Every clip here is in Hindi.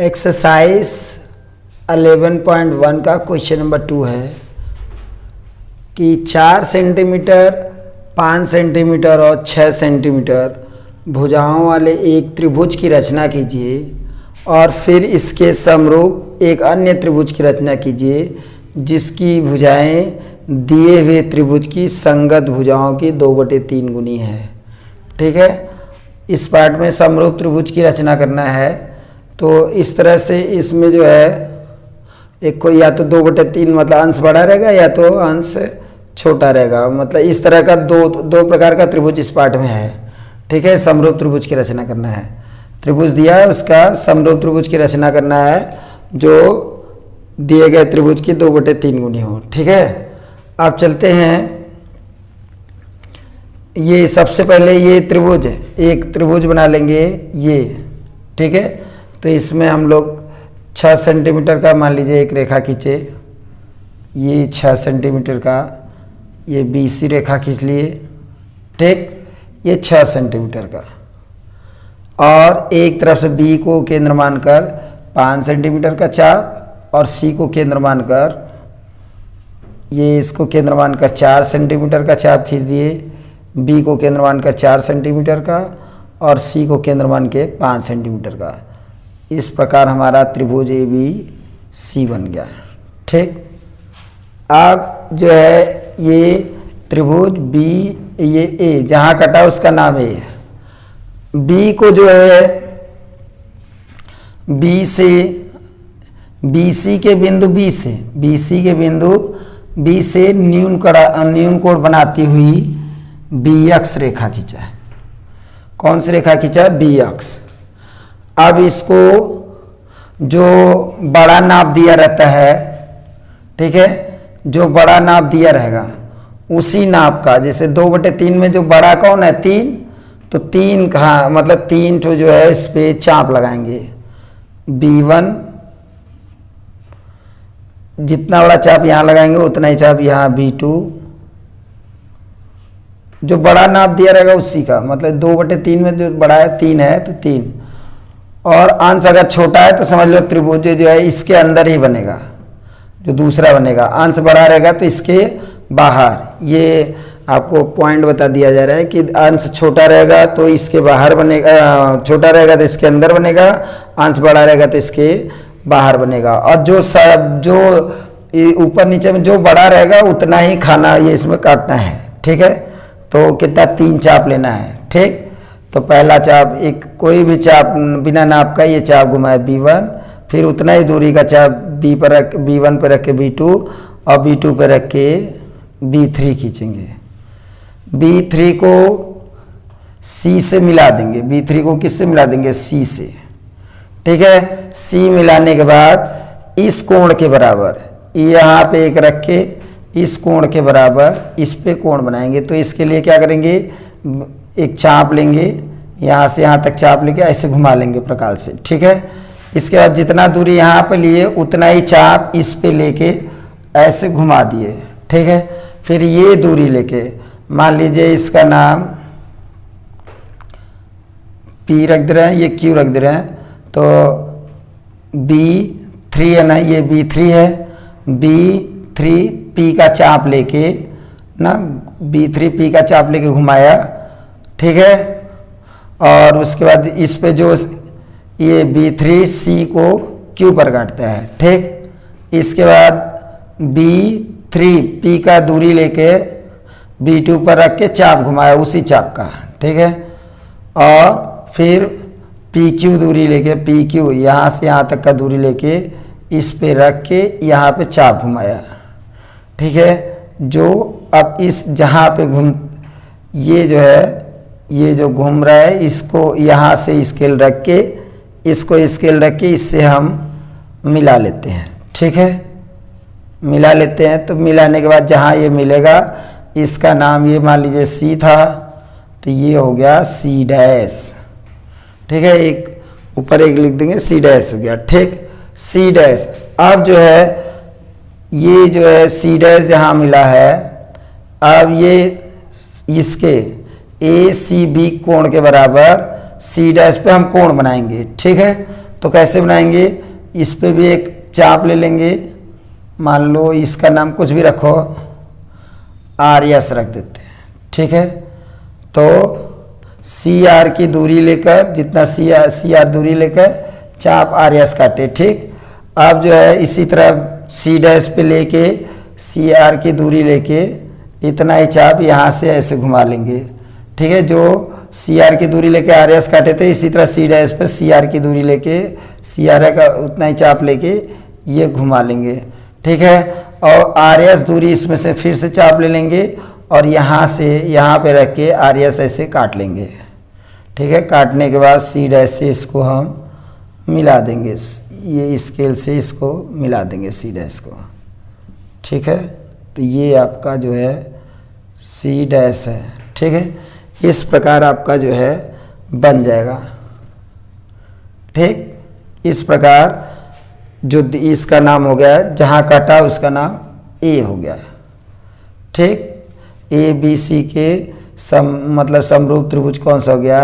एक्सरसाइज 11.1 का क्वेश्चन नंबर 2 है कि 4 सेंटीमीटर, 5 सेंटीमीटर और 6 सेंटीमीटर भुजाओं वाले एक त्रिभुज की रचना कीजिए और फिर इसके समरूप एक अन्य त्रिभुज की रचना कीजिए जिसकी भुजाएं दिए हुए त्रिभुज की संगत भुजाओं की 2/3 गुनी है। ठीक है, इस पार्ट में समरूप त्रिभुज की रचना करना है। तो इस तरह से इसमें जो है एक को या तो 2/3 मतलब अंश बड़ा रहेगा या तो अंश छोटा रहेगा। मतलब इस तरह का दो प्रकार का त्रिभुज इस पार्ट में है। ठीक है, समरूप त्रिभुज की रचना करना है। त्रिभुज दिया है, उसका समरूप त्रिभुज की रचना करना है जो दिए गए त्रिभुज की 2/3 गुनी हो। ठीक है, अब चलते हैं। ये सबसे पहले ये त्रिभुज एक त्रिभुज बना लेंगे ये। ठीक है, तो इसमें हम लोग 6 सेंटीमीटर का मान लीजिए एक रेखा खींचे। ये 6 सेंटीमीटर का ये BC रेखा खींच लिए। ठीक, ये 6 सेंटीमीटर का और एक तरफ से B को केंद्र मानकर 5 सेंटीमीटर का चाप और C को केंद्र मानकर ये इसको केंद्र मानकर 4 सेंटीमीटर का चाप खींच दिए। B को केंद्र मानकर 4 सेंटीमीटर का और C को केंद्र मान के 5 सेंटीमीटर का। इस प्रकार हमारा त्रिभुज ABC बन गया। ठीक, अब जो है ये त्रिभुज B ये A जहाँ कटा उसका नाम A। B को जो है B से BC के बिंदु B से BC के बिंदु B से न्यून कोण बनाती हुई BX रेखा खींचा है। कौन सी रेखा खींचा? BX। अब इसको जो बड़ा नाप दिया रहता है, ठीक है, जो बड़ा नाप दिया रहेगा उसी नाप का, जैसे 2/3 में जो बड़ा कौन है 3, तो 3 कहाँ मतलब 3 ठो जो है इस पे चाप लगाएंगे। B1 जितना बड़ा चाप यहाँ लगाएंगे उतना ही चाप यहाँ B2, जो बड़ा नाप दिया रहेगा उसी का, मतलब 2/3 में जो बड़ा है 3 है तो 3, और अंश अगर छोटा है तो समझ लो त्रिभुज जो है इसके अंदर ही बनेगा, जो दूसरा बनेगा। अंश बड़ा रहेगा तो इसके बाहर, ये आपको पॉइंट बता दिया जा रहा है कि अंश छोटा रहेगा तो इसके बाहर बनेगा, छोटा रहेगा तो इसके अंदर बनेगा, अंश बड़ा रहेगा तो इसके बाहर बनेगा। और जो ऊपर नीचे में जो बड़ा रहेगा उतना ही खाना ये इसमें काटना है। ठीक है, तो कितना 3 चाप लेना है। ठीक, तो पहला चाप एक कोई भी चाप बिना नाप का ये चाप घुमाए B1, फिर उतना ही दूरी का चाप B1 पे रख के B2 और B2 पे रख के B3 खींचेंगे। B3 को C से मिला देंगे। B3 को किससे मिला देंगे? C से। ठीक है, C मिलाने के बाद इस कोण के बराबर यहाँ पे एक रख के इस कोण के बराबर इस पे कोण बनाएंगे। तो इसके लिए क्या करेंगे, एक चाप लेंगे, यहाँ से यहाँ तक चाप लेके ऐसे घुमा लेंगे प्रकार से। ठीक है, इसके बाद जितना दूरी यहाँ पे लिए उतना ही चाप इस पे लेके ऐसे घुमा दिए। ठीक है, फिर ये दूरी लेके मान लीजिए इसका नाम P रख दे रहे हैं, ये Q रख दे रहे हैं, तो B3 है ना, ये B3 है। B3 P का चाप लेके ना, B3 P का चाप लेके घुमाया। ठीक है, और उसके बाद इस पे जो ये B3 C को Q पर काटता है। ठीक, इसके बाद B3 P का दूरी लेके B2 पर रख के चाप घुमाया उसी चाप का। ठीक है, और फिर PQ दूरी लेके PQ यहाँ से यहाँ तक का दूरी लेके इस पे रख के यहाँ पे चाप घुमाया। ठीक है, जो अब इस जहाँ पे ये जो है ये जो घूम रहा है इसको यहाँ से स्केल रख के इसको स्केल रख के इससे हम मिला लेते हैं। ठीक है, मिला लेते हैं। तो मिलाने के बाद जहाँ ये मिलेगा इसका नाम ये मान लीजिए C था, तो ये हो गया C'। ठीक है, एक ऊपर एक लिख देंगे C' हो गया। ठीक, C'। अब जो है ये जो है C' यहाँ मिला है। अब ये इसके ACB कोण के बराबर C' पे हम कोण बनाएंगे। ठीक है, तो कैसे बनाएंगे, इस पे भी एक चाप ले लेंगे, मान लो इसका नाम कुछ भी रखो, आर एस रख देते हैं, ठीक है। तो सी आर की दूरी लेकर, जितना सी आर दूरी लेकर चाप आर एस काटे, ठीक। अब जो है इसी तरह सी डैश पे लेके सी आर की दूरी लेके इतना ही चाप यहाँ से ऐसे घुमा लेंगे, ठीक है। जो सी आर की दूरी लेके आर एस काटे थे, इसी तरह सी डैश पे सी आर की दूरी लेके सी आर का उतना ही चाप लेके ये घुमा लेंगे, ठीक है। और आर एस दूरी इसमें से फिर से चाप ले लेंगे और यहाँ से यहाँ पे रख के आर एस ऐसे काट लेंगे, ठीक है। काटने के बाद सी डैश से इसको हम मिला देंगे, ये स्केल से इसको मिला देंगे सी डैश को, ठीक है। तो ये आपका जो है सी डैश है, ठीक है। इस प्रकार आपका जो है बन जाएगा, ठीक। इस प्रकार जो इसका नाम हो गया, जहाँ काटा उसका नाम ए हो गया, ठीक। ए बी सी के मतलब समरूप त्रिभुज कौन सा हो गया,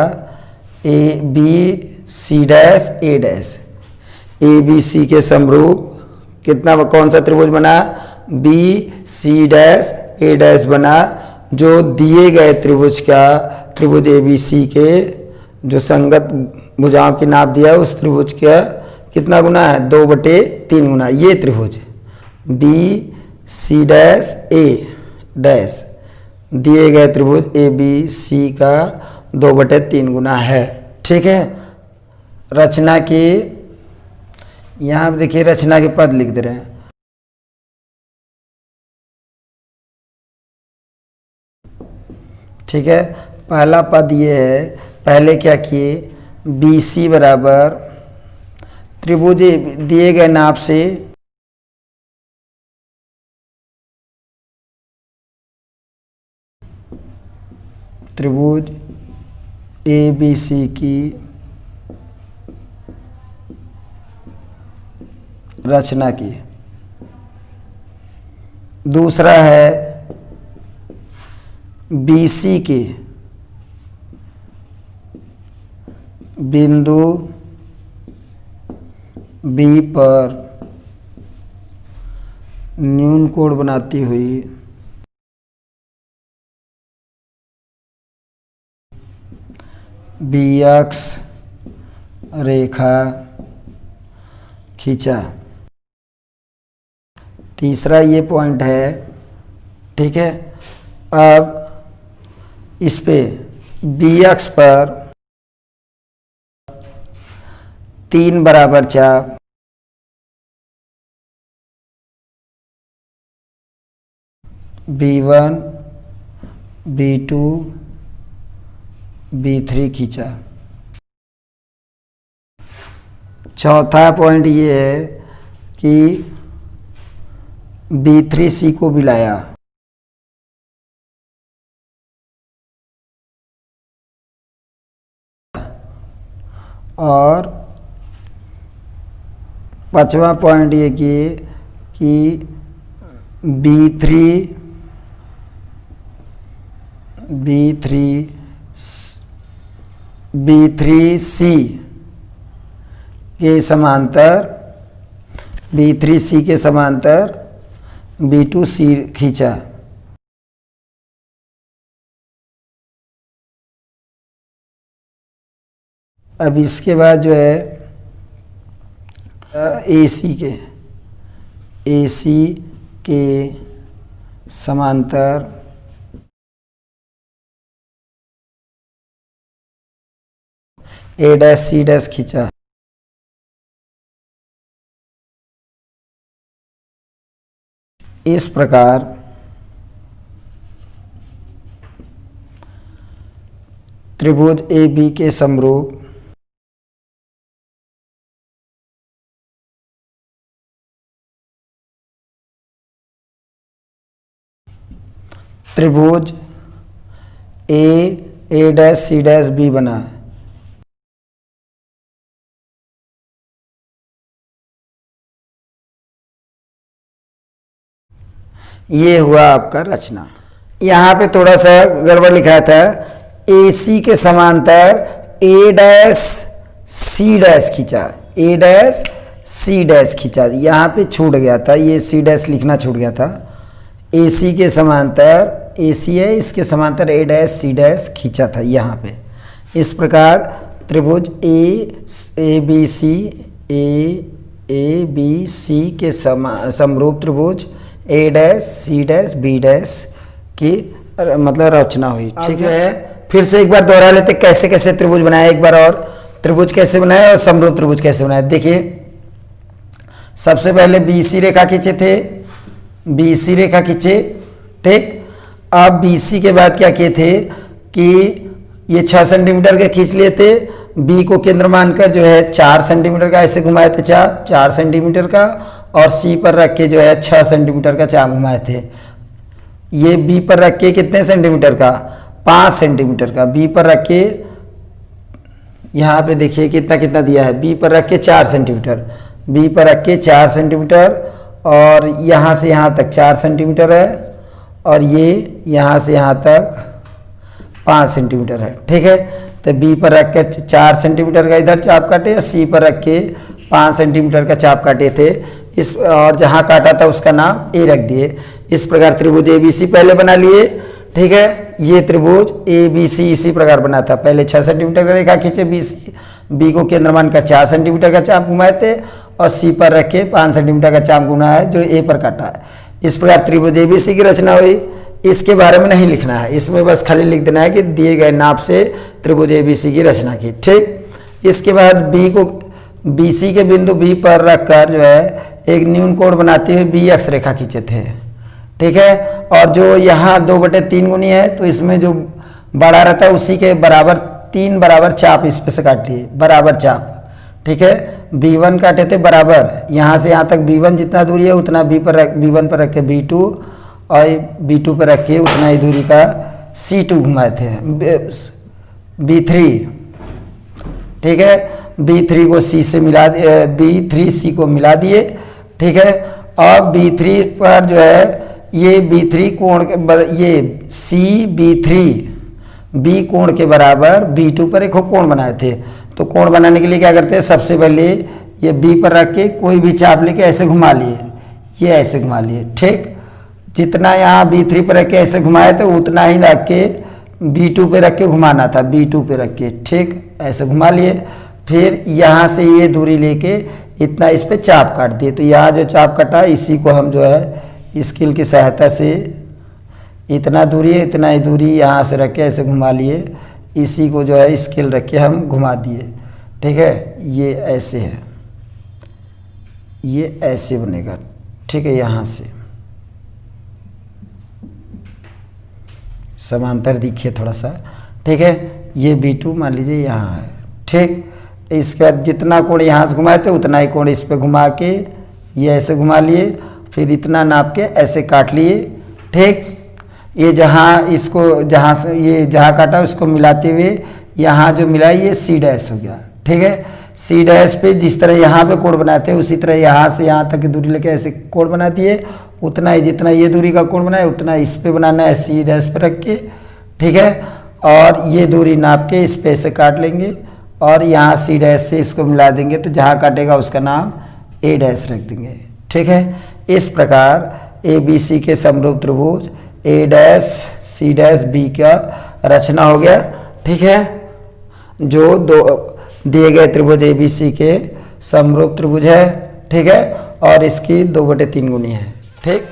A B C dash A dash. A B C के समरूप कितना, कौन सा त्रिभुज बना, B C dash A dash बना, जो दिए गए त्रिभुज का, त्रिभुज ए बी सी के जो संगत भुजाओं की नाप दिया है उस त्रिभुज का कितना गुना है, 2/3 गुना। ये त्रिभुज B C dash A dash दिए गए त्रिभुज ए बी सी का 2/3 गुना है, ठीक है। रचना की, यहाँ देखिए रचना के पद लिख दे रहे हैं, ठीक है। पहला पद ये है, पहले क्या किए, बी सी बराबर त्रिभुज दिए गए नाप से त्रिभुज ए बी सी की रचना की। दूसरा है बी सी के बिंदु बी पर न्यून कोण बनाती हुई बी अक्ष रेखा खींचा। तीसरा ये पॉइंट है, ठीक है। अब इस पे बी अक्ष पर 3 बराबर चाप B1 B2 B3 खींचा। चौथा पॉइंट ये है कि B3C को भी लाया और पांचवा पॉइंट ये कि B3C के समांतर B3C के समांतर B2C खींचा। अब इसके बाद जो है AC के समांतर A डैश C डैश खींचा। इस प्रकार त्रिभुज AB के समरूप त्रिभुज A dash C dash B बना। ये हुआ आपका रचना। यहाँ पे थोड़ा सा गड़बड़ लिखा था, AC के समांतर A डैश C डैश खींचा। ए डैश सी डैश खींचा, यहाँ पे छूट गया था, ये सी डैश लिखना छूट गया था। ए सी के समांतर, ए सी है, इसके समांतर ए डैश सी डैश खींचा था यहाँ पे। इस प्रकार त्रिभुज ए बी सी, ए बी सी के समरूप त्रिभुज A dash C dash B dash की मतलब रचना हुई। ठीक है, फिर से एक बार दोहरा लेते कैसे कैसे त्रिभुज बनाया, एक बार और त्रिभुज कैसे बनाया और समरूप त्रिभुज कैसे बनाया। देखिए सबसे पहले बीसी रेखा खींचे थे, बीसी रेखा खींचे, ठीक। अब बीसी के बाद क्या किए थे कि ये 6 सेंटीमीटर के खींच लिए थे, बी को केंद्र मानकर जो है 4 सेंटीमीटर का ऐसे घुमाए थे, 4 सेंटीमीटर का, और सी पर रख के जो है 6 सेंटीमीटर का चाप घुमाए थे। ये बी पर रख के कितने सेंटीमीटर का, 5 सेंटीमीटर का, बी पर रख के यहाँ पे देखिए कितना कितना दिया है, बी पर रख के 4 सेंटीमीटर, बी पर रख के 4 सेंटीमीटर, और यहाँ से यहाँ तक 4 सेंटीमीटर है, और ये यहाँ से यहाँ तक 5 सेंटीमीटर है। ठीक है, तो बी पर रख के 4 सेंटीमीटर का इधर चाप काटे, और सी पर रख के 5 सेंटीमीटर का चाप काटे थे इस, और जहाँ काटा था उसका नाम ए रख दिए। इस प्रकार त्रिभुज ए बी सी पहले बना लिए। ठीक है, ये त्रिभुज ए बी सी इसी प्रकार बना था, पहले 6 सेंटीमीटर का रेखा खींचे बी सी, बी को केंद्र मानकर 4 सेंटीमीटर का चाप घुमाए थे, और सी पर रख के 5 सेंटीमीटर का चाप घुमाया है जो ए पर काटा है। इस प्रकार त्रिभुज ए बी सी की रचना हुई। इसके बारे में नहीं लिखना है, इसमें बस खाली लिख देना है कि दिए गए नाप से त्रिभुज ए बी सी की रचना की। ठीक, इसके बाद बी को, बी सी के बिंदु बी पर रखकर जो है एक न्यून कोण बनाते हुए बी अक्ष रेखा खींचे थे। ठीक है, और जो यहाँ 2/3 गुनी है, तो इसमें जो बड़ा रहता है उसी के बराबर 3 बराबर चाप इस पे से काट लिए, बराबर चाप। ठीक है, B1 काटे थे बराबर, यहाँ से यहाँ तक B1 जितना दूरी है उतना B1 पर रख के B2, और B2 पर रख के उतना ही दूरी का C2 घुमाए थे, B3। ठीक है, B3 को C से मिला, B3 C को मिला दिए। ठीक है, और B3 पर जो है ये B3 कोण के, ये B कोण के बराबर B2 पर एक कोण बनाए थे। तो कोण बनाने के लिए क्या करते हैं, सबसे पहले ये B पर रख के कोई भी चाप लेके ऐसे घुमा लिए, ये ऐसे घुमा लिए। ठीक, जितना यहाँ B3 पर रख के ऐसे घुमाए थे उतना ही रख के B2 पे रख के घुमाना था, B2 पे रख के। ठीक, ऐसे घुमा लिए। फिर यहाँ से ये दूरी लेके इतना इस पे चाप काट दिए। तो यहाँ जो चाप कटा इसी को हम जो है स्केल की सहायता से, इतना दूरी है इतना ही दूरी यहाँ से रख के ऐसे घुमा लिए, इसी को जो है स्केल रख के हम घुमा दिए। ठीक है, ये ऐसे है, ये ऐसे बनेगा। ठीक है, यहाँ से समांतर दिखिए थोड़ा सा। ठीक है, ये B2 मान लीजिए यहाँ है। ठीक, इसके बाद जितना कोण यहाँ से घुमाए थे उतना ही कोण इस पे घुमा के ये ऐसे घुमा लिए, फिर इतना नाप के ऐसे काट लिए। ठीक, ये जहाँ इसको, जहाँ से ये जहाँ काटा उसको मिलाते हुए यहाँ जो मिला ये C डैश हो गया। ठीक है, C डैश पे जिस तरह यहाँ पे कोण बनाते हैं उसी तरह यहाँ से यहाँ तक की दूरी लेके ऐसे कोण बना दिए, उतना ही जितना ये दूरी का कोण बनाए उतना इस पे बनाना है C डैश पे रख के। ठीक है, और ये दूरी नाप के इस पे से काट लेंगे, और यहाँ C डैश से इसको मिला देंगे, तो जहाँ काटेगा उसका नाम A डैश रख देंगे। ठीक है, इस प्रकार ए बी सी के समरूप त्रिभुज A dash C dash B का रचना हो गया। ठीक है, जो दो दिए गए त्रिभुज ए बी सी के समरूप त्रिभुज है। ठीक है, और इसकी 2/3 गुनी है। ठीक।